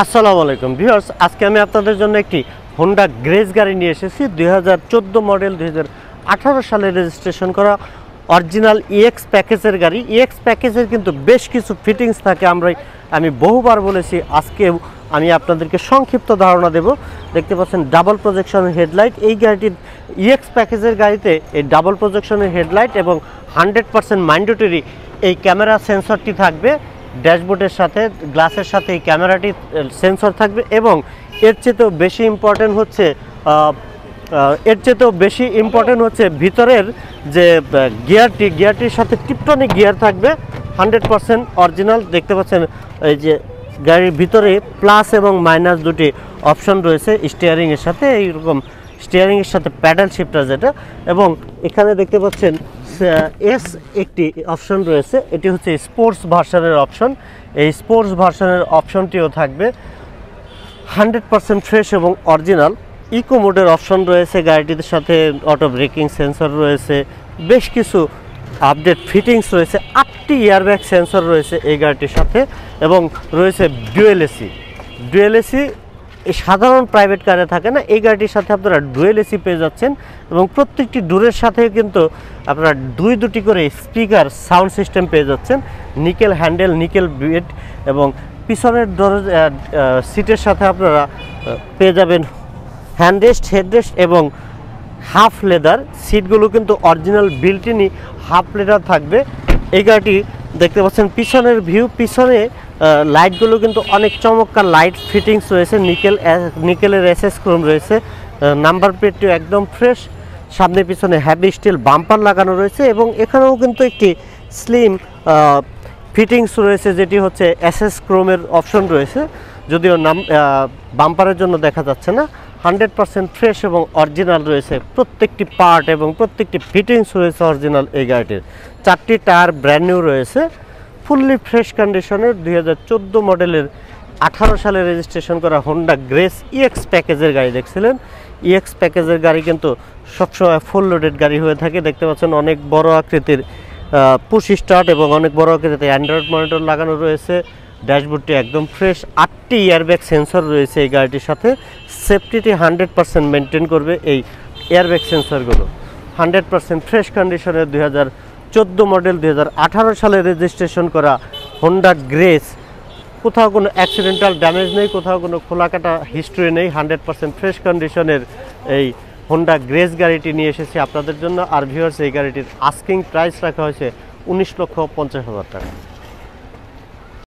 আসসালামু আলাইকুম ভিউয়ার্স, আজকে আমি আপনাদের জন্য একটি হোন্ডা গ্রেস গাড়ি নিয়ে এসেছি। 2014 মডেল, 2018 সালে রেজিস্ট্রেশন করা অরিজিনাল ইএক্স প্যাকেজের গাড়ি। ইএক্স প্যাকেজের কিন্তু বেশ কিছু ফিটিংস থাকে, আমি বহুবার বলেছি, আজকেও আমি আপনাদেরকে সংক্ষিপ্ত ধারণা দেব। দেখতে পাচ্ছেন ডাবল প্রজেকশনের হেডলাইট। এই গাড়িটির ইএক্স প্যাকেজের গাড়িতে এই ডাবল প্রজেকশনের হেডলাইট এবং 100% ম্যান্ডেটরি এই ক্যামেরা সেন্সরটি থাকবে। ড্যাশবোর্ডের সাথে গ্লাসের সাথে এই ক্যামেরাটি সেন্সর থাকবে এবং এর চেয়েতেও বেশি ইম্পর্টেন্ট হচ্ছে ভিতরের যে গিয়ারটির সাথে টিপটনিক গিয়ার থাকবে, 100% অরিজিনাল। দেখতে পাচ্ছেন এই যে গাড়ির ভিতরে প্লাস এবং মাইনাস দুটি অপশন রয়েছে স্টিয়ারিংয়ের সাথে, এইরকম স্টিয়ারিংয়ের সাথে প্যাডেল শিফটার যেটা, এবং এখানে দেখতে পাচ্ছেন একটি অপশন রয়েছে, এটি হচ্ছে স্পোর্টস ভার্সনের অপশন। এই স্পোর্টস ভার্সনের অপশনটিও থাকবে 100% ফ্রেশ এবং অরিজিনাল। ইকো মোডের অপশন রয়েছে গাড়িটির সাথে, অটো ব্রেকিং সেন্সর রয়েছে, বেশ কিছু আপডেট ফিটিংস রয়েছে, 8টি এয়ারব্যাগ সেন্সর রয়েছে এই গাড়িটির সাথে, এবং রয়েছে ডুয়েল এসি। এই সাধারণ প্রাইভেট কারে থাকে না, এই গাড়িটির সাথে আপনারা ডুয়েল এসি পেয়ে যাচ্ছেন, এবং প্রত্যেকটি ডোরের সাথে কিন্তু আপনারা দুটি করে স্পিকার সাউন্ড সিস্টেম পেয়ে যাচ্ছেন। নিকেল হ্যান্ডেল, নিকেল বেড, এবং পিছনের ডোরের সিটের সাথে আপনারা পেয়ে যাবেন হ্যান্ডরেস্ট, হেডরেস্ট এবং হাফ লেদার। সিটগুলো কিন্তু অরিজিনাল বিল্ট-ইনই হাফ লেদার থাকবে। এই গাড়িটি দেখতে পাচ্ছেন পিছনের ভিউ, পিছনে লাইটগুলো কিন্তু অনেক চমৎকার লাইট ফিটিংস রয়েছে, নিকেলের এসএস ক্রোম রয়েছে, নাম্বার প্লেটটিও একদম ফ্রেশ, সামনে পিছনে হ্যাভি স্টিল বাম্পার লাগানো রয়েছে, এবং এখানেও কিন্তু একটি স্লিম ফিটিংস রয়েছে, যেটি হচ্ছে এসএস ক্রোমের অপশন রয়েছে, যদিও বাম্পারের জন্য দেখা যাচ্ছে না। 100% ফ্রেশ এবং অরিজিনাল রয়েছে প্রত্যেকটি পার্ট, এবং প্রত্যেকটি ফিটিংস রয়েছে অরিজিনাল। এই গাড়িটির 4টি টায়ার ব্র্যান্ড নিউ রয়েছে, ফুললি ফ্রেশ কন্ডিশনের 2014 মডেলের 18 সালে রেজিস্ট্রেশন করা হোন্ডা গ্রেস ইএক্স প্যাকেজের গাড়ি দেখছিলেন। ইএক্স প্যাকেজের গাড়ি কিন্তু সবসময় ফুল লোডেড গাড়ি হয়ে থাকে। দেখতে পাচ্ছেন অনেক বড় আকৃতির পুশ স্টার্ট এবং অনেক বড় আকৃতিতে অ্যান্ড্রয়েড মনিটর লাগানো রয়েছে। ড্যাশবোর্ডটি একদম ফ্রেশ, 8টি এয়ারব্যাগ সেন্সর রয়েছে এই গাড়িটির সাথে। সেফটিটি 100% মেনটেন করবে এই এয়ারব্যাগ সেন্সরগুলো। 100% ফ্রেশ কন্ডিশনের 2014 মডেল, 2018 সালে রেজিস্ট্রেশন করা হোন্ডা গ্রেস। কোথাও কোনো অ্যাক্সিডেন্টাল ড্যামেজ নেই, কোথাও কোনো খোলাকাটা হিস্ট্রি নেই। 100% ফ্রেশ কন্ডিশনের এই হোন্ডা গ্রেস গাড়িটি নিয়ে এসেছি আপনাদের জন্য। আর ভিউয়ার্স, এই গাড়িটির আস্কিং প্রাইস রাখা হয়েছে 19,50,000 টাকা।